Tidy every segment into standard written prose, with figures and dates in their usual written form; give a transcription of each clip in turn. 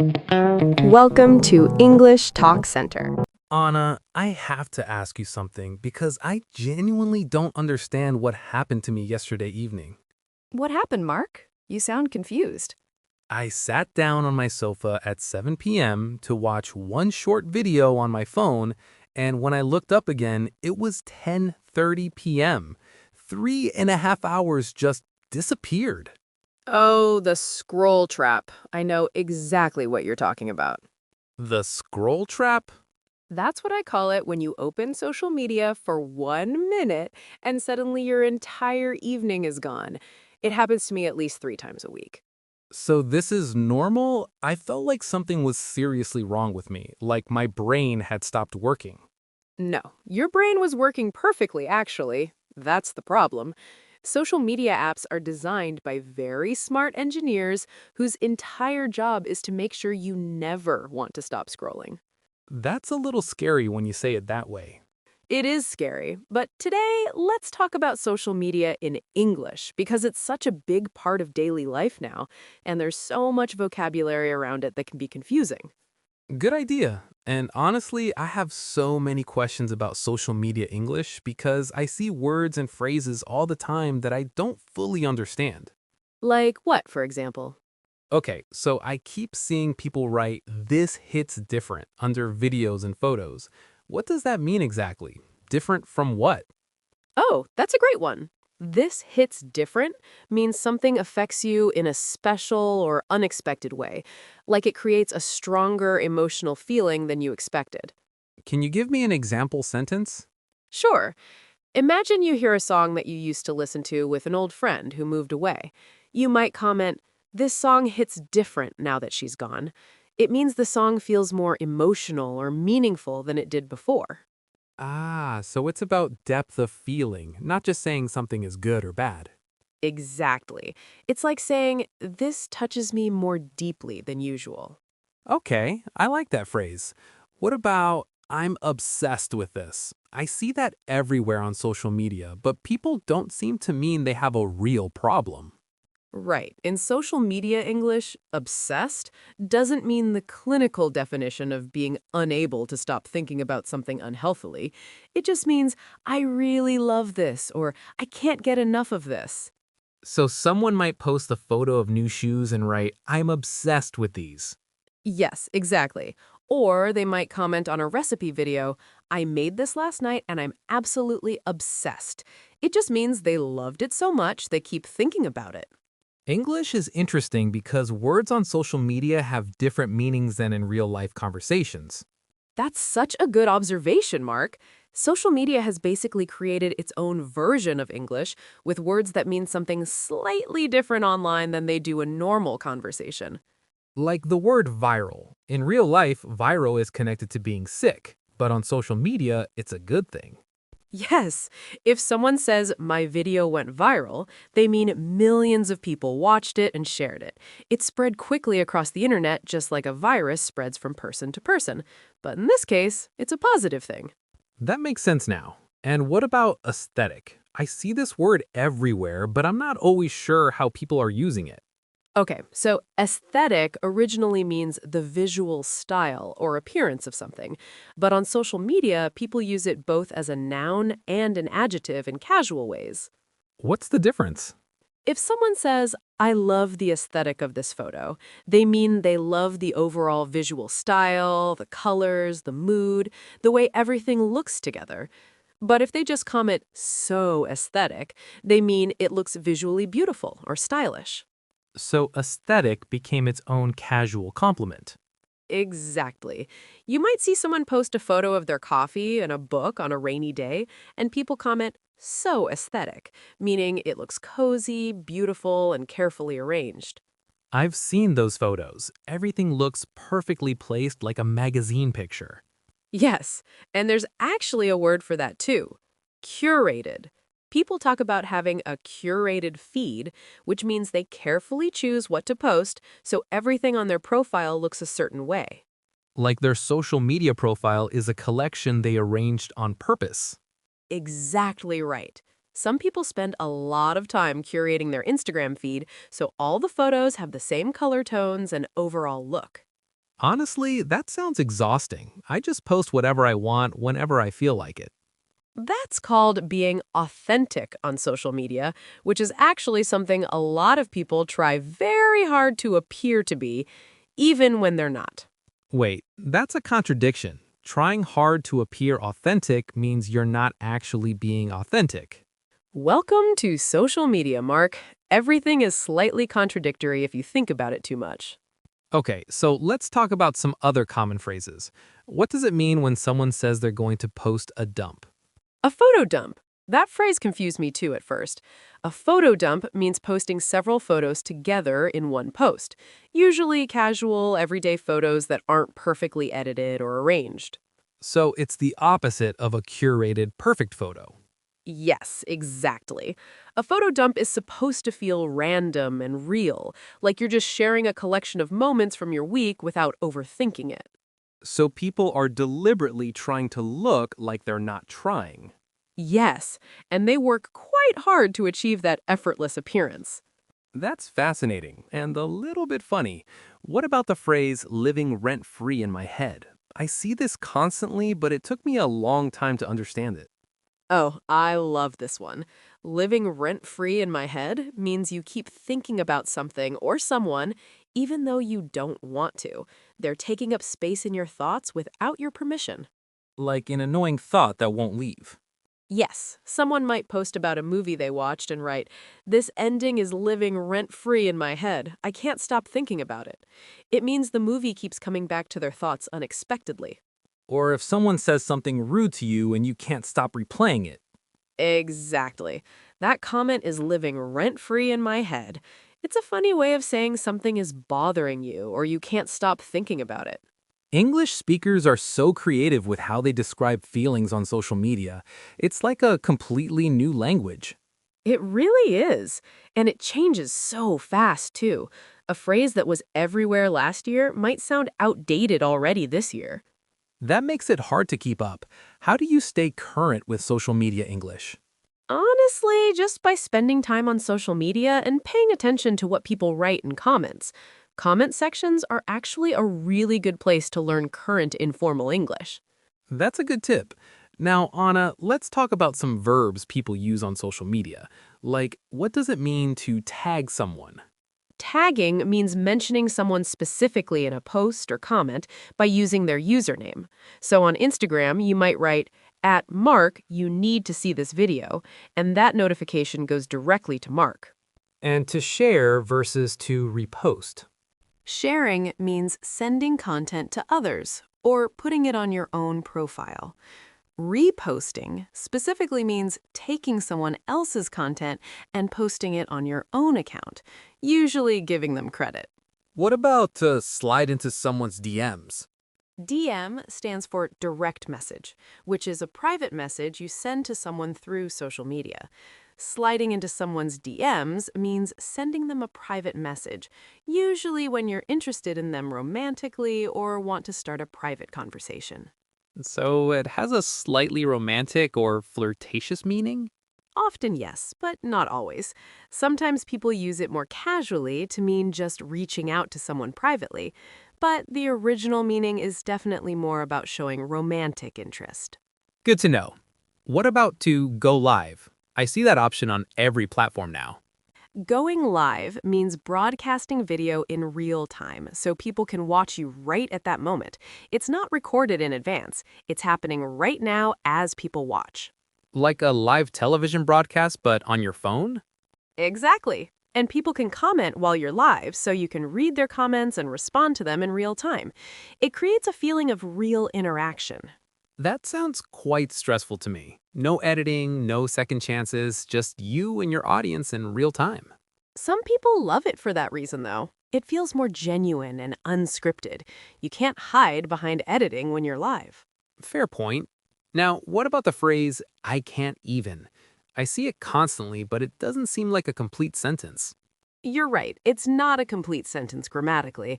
Welcome to English Talk Center. Anna, I have to ask you something because I genuinely don't understand what happened to me yesterday evening. What happened, Mark? You sound confused. I sat down on my sofa at 7 p.m. to watch one short video on my phone, and when I looked up again, it was 10:30 p.m. 3.5 hours just disappeared. Oh, the scroll trap. I know exactly what you're talking about. The scroll trap? That's what I call it when you open social media for 1 minute and suddenly your entire evening is gone. It happens to me at least 3 times a week. So this is normal? I felt like something was seriously wrong with me, like my brain had stopped working. No, your brain was working perfectly, actually. That's the problem. Social media apps are designed by very smart engineers whose entire job is to make sure you never want to stop scrolling. That's a little scary when you say it that way. It is scary, but today let's talk about social media in English because it's such a big part of daily life now, and there's so much vocabulary around it that can be confusing. Good idea. And honestly, I have so many questions about social media English because I see words and phrases all the time that I don't fully understand. Like what, for example? Okay, so I keep seeing people write, "This hits different" under videos and photos. What does that mean exactly? Different from what? Oh, that's a great one. This hits different means something affects you in a special or unexpected way, like it creates a stronger emotional feeling than you expected. Can you give me an example sentence? Sure, imagine you hear a song that you used to listen to with an old friend who moved away. You might comment, "This song hits different now that she's gone." It means the song feels more emotional or meaningful than it did before. Ah, so it's about depth of feeling, not just saying something is good or bad. Exactly. It's like saying, "This touches me more deeply than usual." Okay, I like that phrase. What about "I'm obsessed with this"? I see that everywhere on social media, but people don't seem to mean they have a real problem. Right. In social media English, obsessed doesn't mean the clinical definition of being unable to stop thinking about something unhealthily. It just means, "I really love this," or "I can't get enough of this." So someone might post a photo of new shoes and write, "I'm obsessed with these." Yes, exactly. Or they might comment on a recipe video, "I made this last night and I'm absolutely obsessed." It just means they loved it so much they keep thinking about it. English is interesting because words on social media have different meanings than in real life conversations. That's such a good observation, Mark. Social media has basically created its own version of English with words that mean something slightly different online than they do in normal conversation. Like the word viral. In real life, viral is connected to being sick, but on social media, it's a good thing. Yes, if someone says, "My video went viral," they mean millions of people watched it and shared it. It spread quickly across the internet just like a virus spreads from person to person. But in this case, it's a positive thing. That makes sense now. And what about aesthetic? I see this word everywhere, but I'm not always sure how people are using it. Okay, so aesthetic originally means the visual style or appearance of something, but on social media, people use it both as a noun and an adjective in casual ways. What's the difference? If someone says, "I love the aesthetic of this photo," they mean they love the overall visual style, the colors, the mood, the way everything looks together. But if they just comment, "So aesthetic," they mean it looks visually beautiful or stylish. So aesthetic became its own casual compliment. Exactly. You might see someone post a photo of their coffee and a book on a rainy day, and people comment, "So aesthetic," meaning it looks cozy, beautiful, and carefully arranged. I've seen those photos. Everything looks perfectly placed like a magazine picture. Yes, and there's actually a word for that too: curated. People talk about having a curated feed, which means they carefully choose what to post so everything on their profile looks a certain way. Like their social media profile is a collection they arranged on purpose. Exactly right. Some people spend a lot of time curating their Instagram feed so all the photos have the same color tones and overall look. Honestly, that sounds exhausting. I just post whatever I want whenever I feel like it. That's called being authentic on social media, which is actually something a lot of people try very hard to appear to be, even when they're not. Wait, that's a contradiction. Trying hard to appear authentic means you're not actually being authentic. Welcome to social media, Mark. Everything is slightly contradictory if you think about it too much. Okay, so let's talk about some other common phrases. What does it mean when someone says they're going to post a dump? A photo dump. That phrase confused me too at first. A photo dump means posting several photos together in one post, usually casual, everyday photos that aren't perfectly edited or arranged. So it's the opposite of a curated perfect photo. Yes, exactly. A photo dump is supposed to feel random and real, like you're just sharing a collection of moments from your week without overthinking it. So people are deliberately trying to look like they're not trying. Yes, and they work quite hard to achieve that effortless appearance. That's fascinating and a little bit funny. What about the phrase living rent-free in my head? I see this constantly, but it took me a long time to understand it. Oh, I love this one. Living rent-free in my head means you keep thinking about something or someone even though you don't want to. They're taking up space in your thoughts without your permission. Like an annoying thought that won't leave. Yes, someone might post about a movie they watched and write, "This ending is living rent-free in my head. I can't stop thinking about it." It means the movie keeps coming back to their thoughts unexpectedly. Or if someone says something rude to you and you can't stop replaying it. Exactly. That comment is living rent-free in my head. It's a funny way of saying something is bothering you or you can't stop thinking about it. English speakers are so creative with how they describe feelings on social media. It's like a completely new language. It really is. And it changes so fast, too. A phrase that was everywhere last year might sound outdated already this year. That makes it hard to keep up. How do you stay current with social media English? Honestly, just by spending time on social media and paying attention to what people write in comments. Comment sections are actually a really good place to learn current informal English. That's a good tip. Now, Anna, let's talk about some verbs people use on social media. Like, what does it mean to tag someone? Tagging means mentioning someone specifically in a post or comment by using their username. So on Instagram, you might write, "At Mark, you need to see this video," and that notification goes directly to Mark. And to share versus to repost. Sharing means sending content to others or putting it on your own profile. Reposting specifically means taking someone else's content and posting it on your own account, usually giving them credit. What about to slide into someone's DMs? DM stands for direct message, which is a private message you send to someone through social media. Sliding into someone's DMs means sending them a private message, usually when you're interested in them romantically or want to start a private conversation. So it has a slightly romantic or flirtatious meaning? Often, yes, but not always. Sometimes people use it more casually to mean just reaching out to someone privately, but the original meaning is definitely more about showing romantic interest. Good to know. What about to go live? I see that option on every platform now. Going live means broadcasting video in real time so people can watch you right at that moment. It's not recorded in advance. It's happening right now as people watch. Like a live television broadcast, but on your phone? Exactly. And people can comment while you're live, so you can read their comments and respond to them in real time. It creates a feeling of real interaction. That sounds quite stressful to me. No editing, no second chances, just you and your audience in real time. Some people love it for that reason, though. It feels more genuine and unscripted. You can't hide behind editing when you're live. Fair point. Now, what about the phrase, I can't even? I see it constantly, but it doesn't seem like a complete sentence. You're right. It's not a complete sentence grammatically.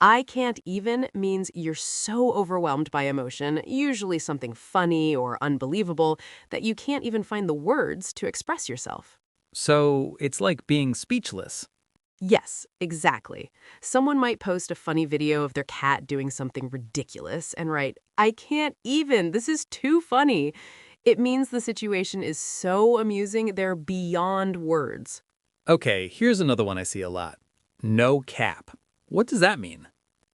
I can't even means you're so overwhelmed by emotion, usually something funny or unbelievable, that you can't even find the words to express yourself. So it's like being speechless. Yes, exactly. Someone might post a funny video of their cat doing something ridiculous and write, "I can't even, this is too funny." It means the situation is so amusing, they're beyond words. Okay, here's another one I see a lot. No cap. What does that mean?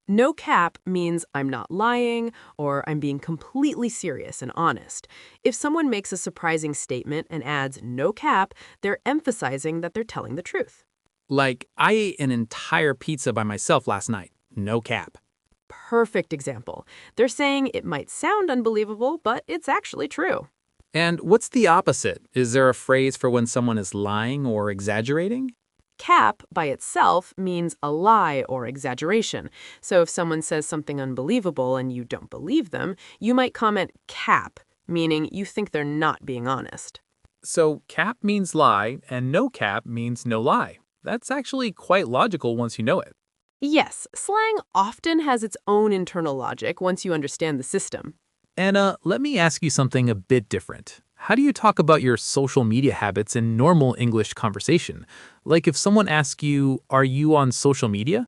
No cap means I'm not lying or I'm being completely serious and honest. If someone makes a surprising statement and adds no cap, they're emphasizing that they're telling the truth. Like, I ate an entire pizza by myself last night. No cap. Perfect example. They're saying it might sound unbelievable, but it's actually true. And what's the opposite? Is there a phrase for when someone is lying or exaggerating? Cap, by itself, means a lie or exaggeration. So if someone says something unbelievable and you don't believe them, you might comment cap, meaning you think they're not being honest. So cap means lie, and no cap means no lie. That's actually quite logical once you know it. Yes, slang often has its own internal logic once you understand the system. Anna, let me ask you something a bit different. How do you talk about your social media habits in normal English conversation? Like if someone asks you, are you on social media?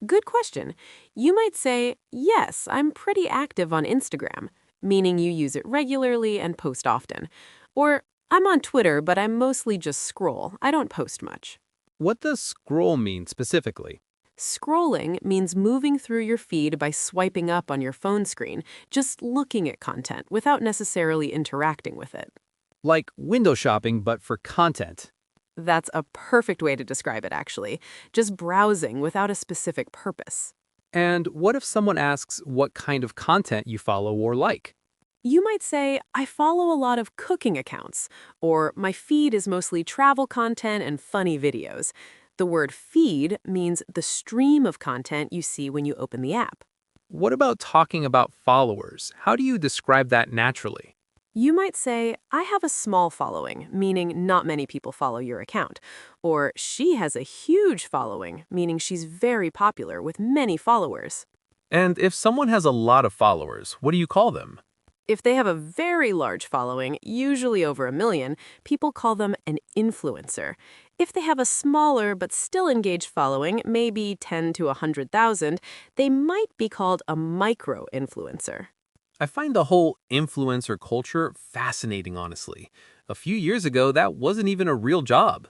Good question. You might say, yes, I'm pretty active on Instagram, meaning you use it regularly and post often. Or, I'm on Twitter, but I mostly just scroll. I don't post much. What does scroll mean specifically? Scrolling means moving through your feed by swiping up on your phone screen, just looking at content without necessarily interacting with it. Like window shopping, but for content. That's a perfect way to describe it, actually. Just browsing without a specific purpose. And what if someone asks what kind of content you follow or like? You might say, I follow a lot of cooking accounts, or my feed is mostly travel content and funny videos. The word feed means the stream of content you see when you open the app. What about talking about followers? How do you describe that naturally? You might say, I have a small following, meaning not many people follow your account. Or she has a huge following, meaning she's very popular with many followers. And if someone has a lot of followers, what do you call them? If they have a very large following, usually over 1 million, people call them an influencer. If they have a smaller but still engaged following, maybe 10 to 100,000, they might be called a micro-influencer. I find the whole influencer culture fascinating, honestly. A few years ago, that wasn't even a real job.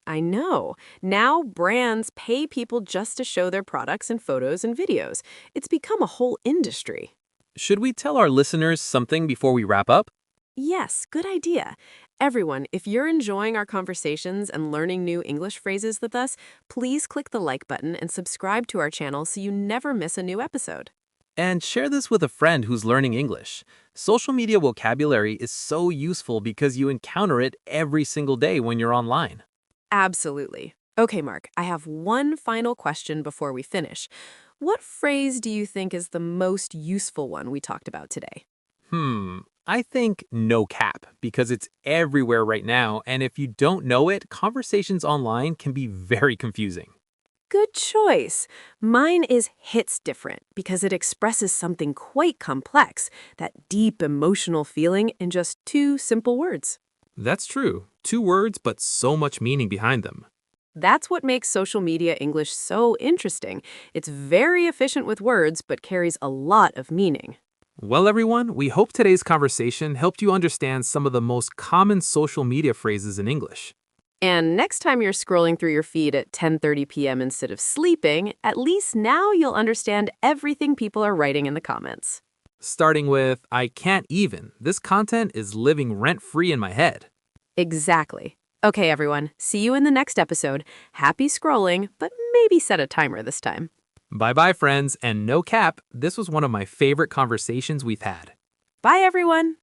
I know. Now brands pay people just to show their products in photos and videos. It's become a whole industry. Should we tell our listeners something before we wrap up? Yes, good idea. Everyone, if you're enjoying our conversations and learning new English phrases with us, please click the like button and subscribe to our channel so you never miss a new episode. And share this with a friend who's learning English. Social media vocabulary is so useful because you encounter it every single day when you're online. Absolutely. Okay, Mark, I have one final question before we finish. What phrase do you think is the most useful one we talked about today? I think no cap because it's everywhere right now, and if you don't know it, conversations online can be very confusing. Good choice. Mine is hits different because it expresses something quite complex, that deep emotional feeling in just 2 simple words. That's true. 2 words, but so much meaning behind them. That's what makes social media English so interesting. It's very efficient with words, but carries a lot of meaning. Well, everyone, we hope today's conversation helped you understand some of the most common social media phrases in English. And next time you're scrolling through your feed at 10:30 p.m. instead of sleeping, at least now you'll understand everything people are writing in the comments. Starting with, I can't even. This content is living rent-free in my head. Exactly. Okay, everyone. See you in the next episode. Happy scrolling, but maybe set a timer this time. Bye-bye, friends, and no cap, this was one of my favorite conversations we've had. Bye, everyone.